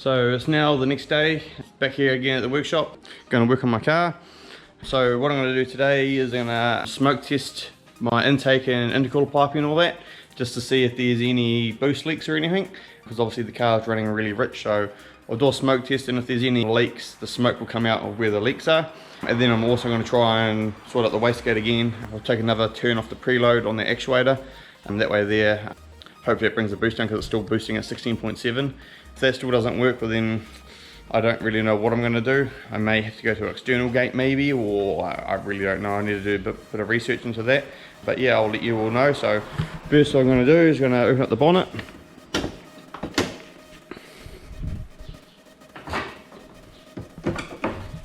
So it's now the next day, back here again at the workshop, going to work on my car. So what I'm going to do today is I'm going to smoke test my intake and intercooler piping and all that, just to see if there's any boost leaks or anything, because obviously the car's running really rich. So I'll do a smoke test, and if there's any leaks, the smoke will come out of where the leaks are. And then I'm also going to try and sort out the wastegate again. I'll take another turn off the preload on the actuator, and that way there, hopefully it brings the boost down, because it's still boosting at 16.7. If that still doesn't work, well then I don't really know what I'm going to do. I may have to go to an external gate maybe, or I really don't know. I need to do a bit of research into that. But yeah, I'll let you all know. So first what I'm going to do is going to open up the bonnet.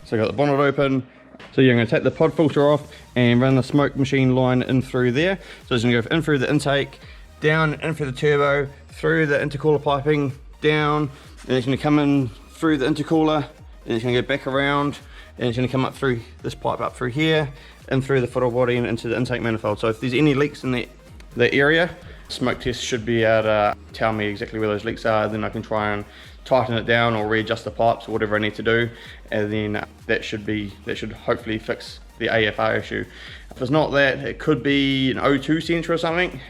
So I got the bonnet open. So yeah, I'm going to take the pod filter off and run the smoke machine line in through there. So it's going to go in through the intake, down in through the turbo, through the intercooler piping, down, and it's going to come in through the intercooler, and it's going to go back around, and it's going to come up through this pipe up through here, and through the throttle body and into the intake manifold. So if there's any leaks in that area, smoke test should be able to tell me exactly where those leaks are. Then I can try and tighten it down or readjust the pipes or whatever I need to do, and then that should hopefully fix the AFR issue. If it's not that, it could be an O2 sensor or something.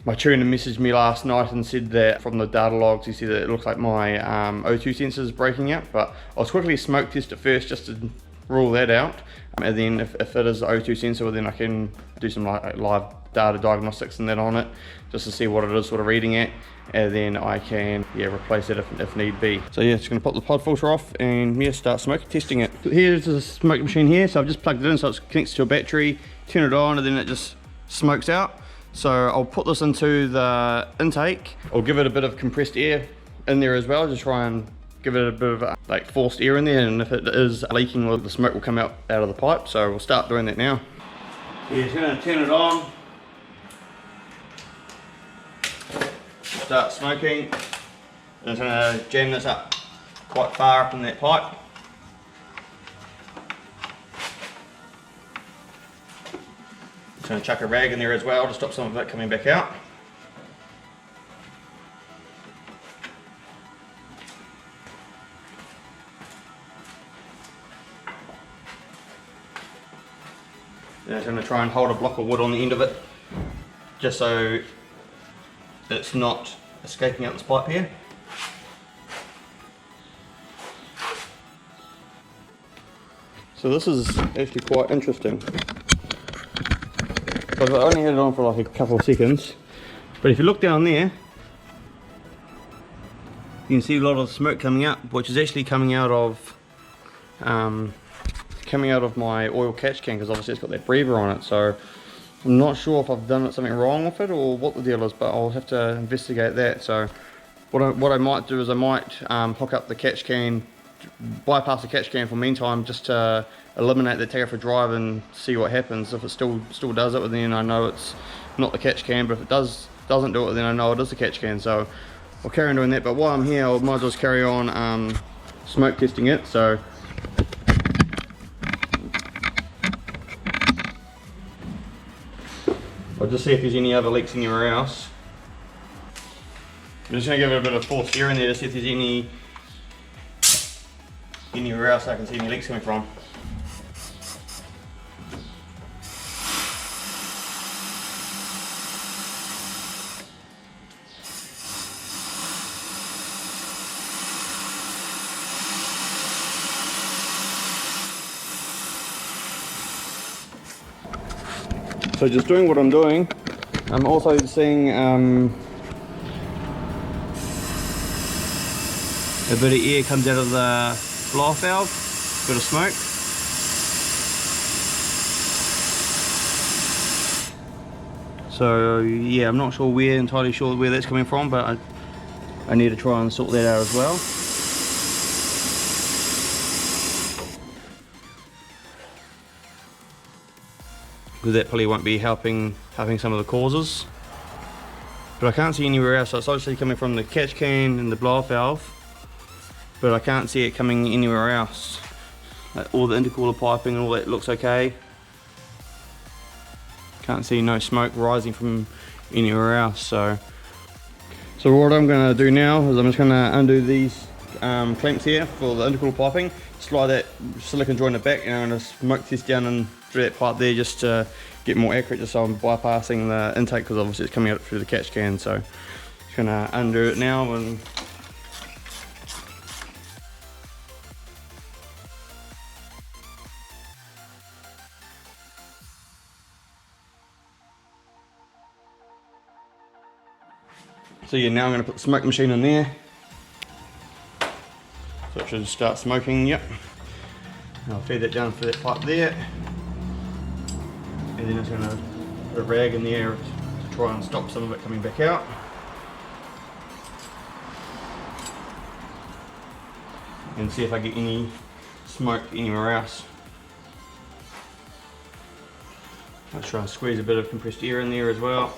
My tuner messaged me last night and said that from the data logs, he said that it looks like my O2 sensor is breaking out, but I'll quickly smoke test it first just to rule that out. And then if it is the O2 sensor, well, then I can do some live data diagnostics and that on it, just to see what it is sort of reading at, and then I can replace it if need be. So yeah, just going to pop the pod filter off and start smoke testing it. Here's the smoke machine here, so I've just plugged it in so it connects to a battery, turn it on, and then it just smokes out. So I'll put this into the intake. I'll give it a bit of compressed air in there as well, just try and give it a bit of like forced air in there, and if it is leaking, well, the smoke will come out of the pipe. So we'll start doing that now. Yeah, just going to turn it on. Start smoking. And I'm going to jam this up quite far up in that pipe. Just going to chuck a rag in there as well to stop some of it coming back out. Then I'm going to try and hold a block of wood on the end of it, just so it's not escaping out this pipe here. So this is actually quite interesting. I've only had it on for like a couple of seconds, but if you look down there, you can see a lot of smoke coming out, which is actually coming out of my oil catch can, because obviously it's got that breather on it. So I'm not sure if I've done something wrong with it or what the deal is, but I'll have to investigate that. So what I might do is I might hook up the catch can, bypass the catch can for the meantime, just to eliminate that, take it for a drive and see what happens. If it still does it, then I know it's not the catch can, but if it doesn't do it, then I know it is the catch can. So I'll carry on doing that, but while I'm here, I might as well carry on smoke testing it. So I'll just see if there's any other leaks anywhere else. I'm just going to give it a bit of forced air in there to see if there's anywhere else I can see any leaks coming from. So just doing what I'm doing, I'm also seeing a bit of air comes out of the blow off valve, bit of smoke. So yeah, I'm not entirely sure where that's coming from, but I need to try and sort that out as well. Because that probably won't be helping some of the causes. But I can't see anywhere else, so it's obviously coming from the catch can and the blow-off valve, but I can't see it coming anywhere else. Like all the intercooler piping and all that looks okay. Can't see no smoke rising from anywhere else. So what I'm going to do now is I'm just going to undo these clamps here for the intercooler piping. Slide that silicone joint in the back, and a smoke test down and through that pipe there just to get more accurate, just so I'm bypassing the intake because obviously it's coming out through the catch can. So just gonna undo it now and so yeah, now I'm going to put the smoke machine in there. So it should start smoking, yep. And I'll feed that down through that pipe there. And then it's going to put a rag in the air to try and stop some of it coming back out. And see if I get any smoke anywhere else. I'll try and squeeze a bit of compressed air in there as well.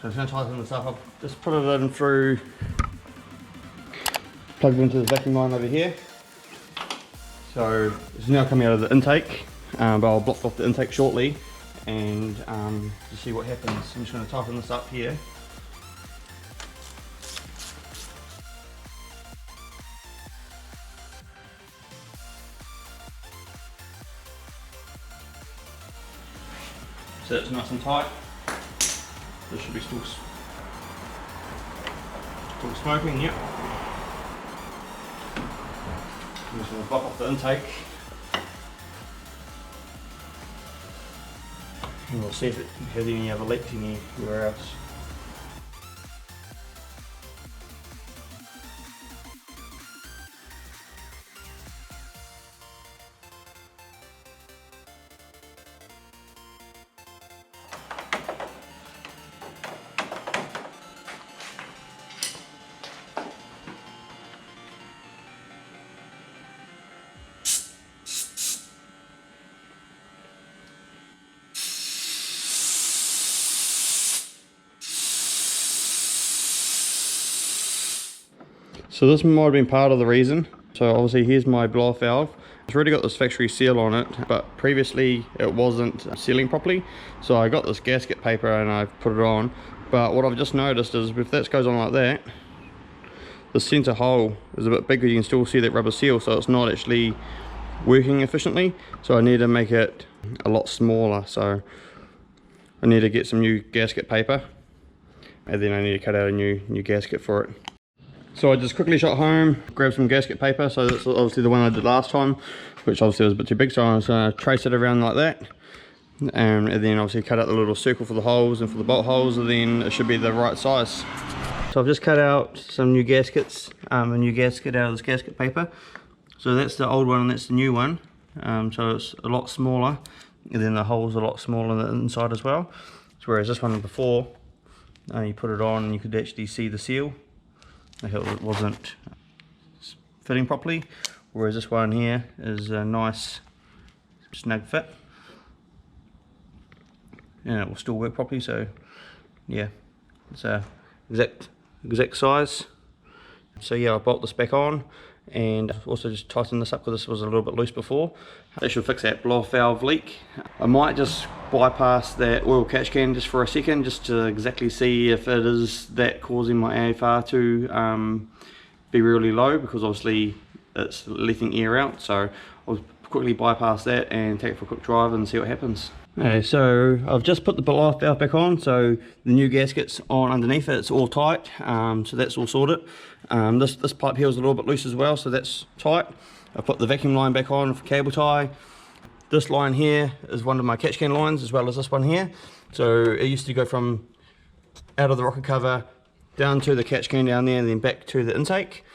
So I'm just going to tighten this up. I'll just put it in through, plug it into the vacuum line over here. So it's now coming out of the intake, but I'll block off the intake shortly and just see what happens. I'm just going to tighten this up here. So it's nice and tight. This should be still smoking, yep. I'm just going to block off the intake. And we'll see if it has any other leaks anywhere else. So this might have been part of the reason. So obviously here's my blow off valve. It's already got this factory seal on it, but previously it wasn't sealing properly. So I got this gasket paper and I put it on. But what I've just noticed is if that goes on like that, the center hole is a bit bigger. You can still see that rubber seal, so it's not actually working efficiently. So I need to make it a lot smaller. So I need to get some new gasket paper, and then I need to cut out a new gasket for it. So I just quickly shot home, grabbed some gasket paper. So that's obviously the one I did last time, which obviously was a bit too big, so I was going to trace it around like that. And then obviously cut out the little circle for the holes and for the bolt holes, and then it should be the right size. So I've just cut out some new gaskets, a new gasket out of this gasket paper. So that's the old one and that's the new one. So it's a lot smaller, and then the holes are a lot smaller on the inside as well. So whereas this one before, you put it on and you could actually see the seal. It wasn't fitting properly, whereas this one here is a nice snug fit, and it will still work properly. So yeah, it's a exact size. So yeah, I bolt this back on and also just tighten this up because this was a little bit loose before. That should fix that blow-off valve leak. I might just bypass that oil catch can just for a second, just to exactly see if it is that causing my AFR to be really low, because obviously it's letting air out. So I'll quickly bypass that and take it for a quick drive and see what happens. Okay, so I've just put the blow-off valve back on, so the new gasket's on underneath it, it's all tight, so that's all sorted. This pipe here is a little bit loose as well, so that's tight. I've put the vacuum line back on for cable tie. This line here is one of my catch can lines, as well as this one here. So it used to go from out of the rocker cover down to the catch can down there and then back to the intake.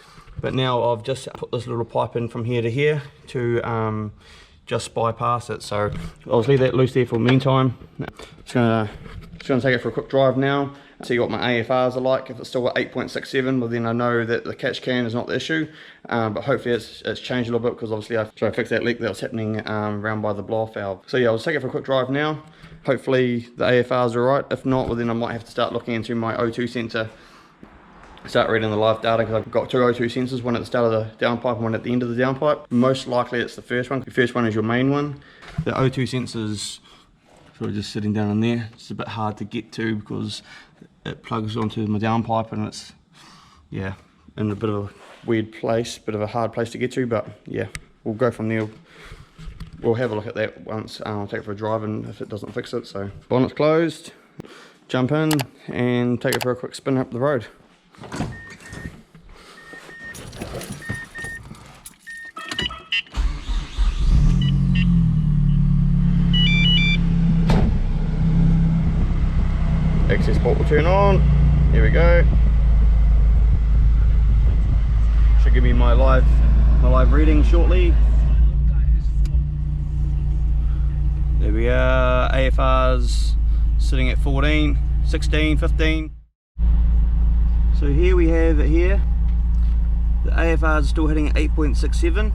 but now I've just put this little pipe in from here to here to just bypass it. So I'll just leave that loose there for the meantime. Just gonna take it for a quick drive now, see what my AFRs are like. If it's still at 8.67, well then I know that the catch can is not the issue, but hopefully it's changed a little bit, because obviously I tried to fix that leak that was happening around by the blow-off valve. So yeah, I'll take it for a quick drive now. Hopefully the AFRs are right. If not, well then I might have to start looking into my O2 sensor, start reading the live data, because I've got two O2 sensors, one at the start of the downpipe and one at the end of the downpipe. Most likely it's the first one. The first one is your main one. The O2 sensors sort of just sitting down in there. It's a bit hard to get to because it plugs onto my downpipe, and it's, yeah, in a bit of a weird place, bit of a hard place to get to, but yeah, we'll go from there. We'll have a look at that once I'll take it for a drive, and if it doesn't fix it. So bonnet's closed, jump in and take it for a quick spin up the road. Accessport will turn on. Here we go. Should give me my live reading shortly. There we are. AFR's sitting at 14, 16, 15. So here we have it here. The AFR is still hitting at 8.67.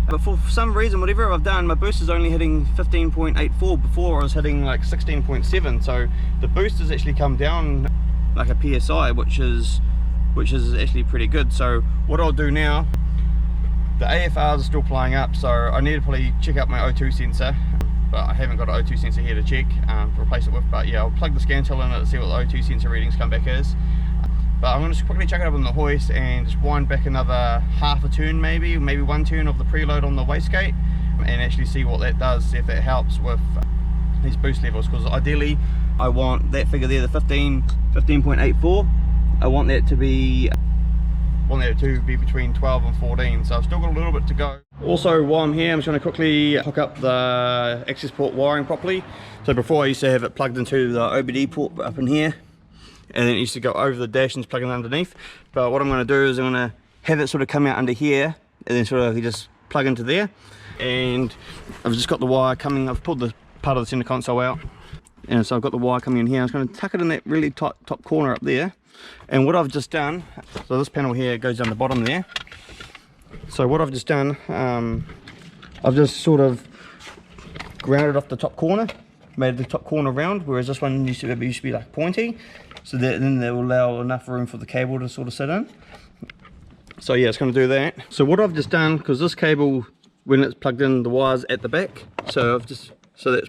But for some reason, whatever I've done, my boost is only hitting 15.84. Before I was hitting like 16.7. So the boost has actually come down like a PSI, which is actually pretty good. So what I'll do now, the AFRs are still playing up, so I need to probably check out my O2 sensor. But I haven't got an O2 sensor here to check, to replace it with. But yeah, I'll plug the scan tool in it to see what the O2 sensor readings come back as. But I'm going to quickly chuck it up on the hoist and just wind back another half a turn, maybe one turn of the preload on the wastegate, and actually see what that does, see if that helps with these boost levels. Because ideally I want that figure there, the 15.84, I want that to be between 12 and 14, so I've still got a little bit to go. Also, while I'm here, I'm just going to quickly hook up the Accessport wiring properly. So before I used to have it plugged into the OBD port up in here, and then it used to go over the dash and plug it underneath. But what I'm going to do is I'm going to have it sort of come out under here, and then sort of just plug into there. And I've just got the wire coming, I've pulled the part of the center console out, and so I've got the wire coming in here. I'm just going to tuck it in that really tight top corner up there. And what I've just done, so this panel here goes down the bottom there. So what I've just done, I've just sort of grounded off the top corner, made the top corner round, whereas this one used to be like pointy. So that then that will allow enough room for the cable to sort of sit in. So yeah, it's going to do that. So what I've just done, because this cable, when it's plugged in, the wire's at the back, so that's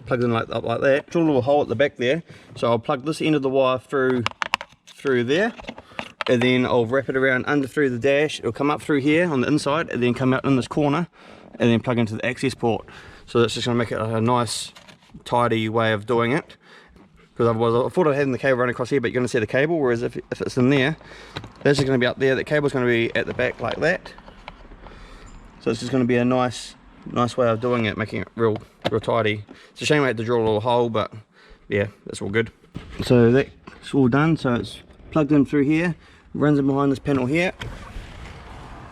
plugged in like that. Drill a little hole at the back there. So I'll plug this end of the wire through there, and then I'll wrap it around under through the dash. It'll come up through here on the inside, and then come out in this corner, and then plug into the Accessport. So that's just going to make it a nice, tidy way of doing it. Because otherwise, I thought I had the cable running across here, but you're going to see the cable. Whereas if it's in there, that's just going to be up there. The cable's going to be at the back like that. So it's just going to be a nice way of doing it, making it real tidy. It's a shame I had to drill a little hole, but yeah, that's all good. So that's all done. So it's plugged in through here, runs in behind this panel here,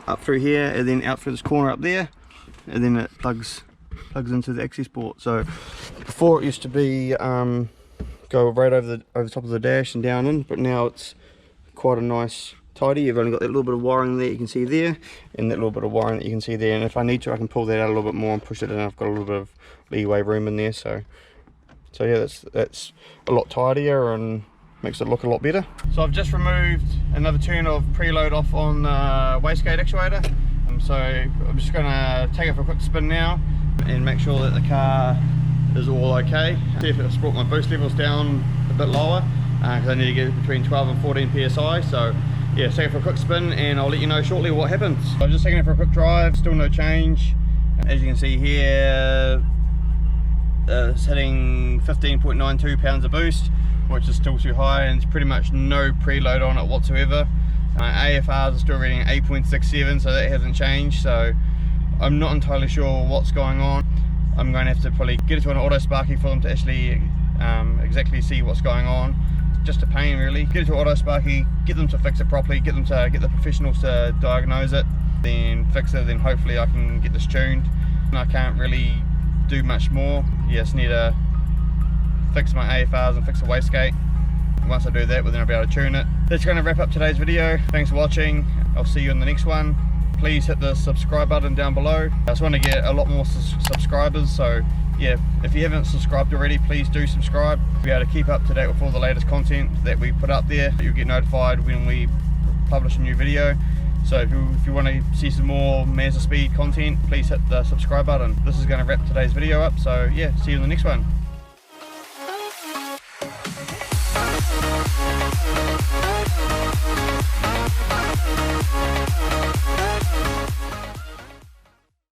up through here, and then out through this corner up there, and then it plugs into the Accessport. So before it used to be go right over the top of the dash and down in, but now it's quite a nice tidy. You've only got that little bit of wiring there you can see there, and that little bit of wiring that you can see there, and if I need to I can pull that out a little bit more and push it in. I've got a little bit of leeway room in there, so yeah, that's a lot tidier and makes it look a lot better. So I've just removed another turn of preload off on the wastegate actuator, so I'm just going to take it for a quick spin now and make sure that the car is all okay. See if it's brought my boost levels down a bit lower, because I need to get between 12 and 14 psi. So yeah, take it for a quick spin and I'll let you know shortly what happens. So I'm just taking it for a quick drive, still no change. As you can see here, it's hitting 15.92 pounds of boost, which is still too high, and it's pretty much no preload on it whatsoever. AFRs are still reading 8.67, so that hasn't changed. So I'm not entirely sure what's going on. I'm going to have to probably get it to an auto sparky for them to actually exactly see what's going on. just a pain really. Get it to Auto Sparky, get them to fix it properly, get the professionals to diagnose it, then fix it, then hopefully I can get this tuned. And I can't really do much more. Yeah, just need to fix my AFRs and fix the wastegate. Once I do that, well, then I'll be able to tune it. That's going to wrap up today's video. Thanks for watching. I'll see you in the next one. Please hit the subscribe button down below. I just want to get a lot more subscribers, so yeah, if you haven't subscribed already, please do subscribe. Be able to keep up to date with all the latest content that we put up there. You'll get notified when we publish a new video. So if you want to see some more Mazdaspeed content, please hit the subscribe button. This is going to wrap today's video up, so yeah, see you in the next one.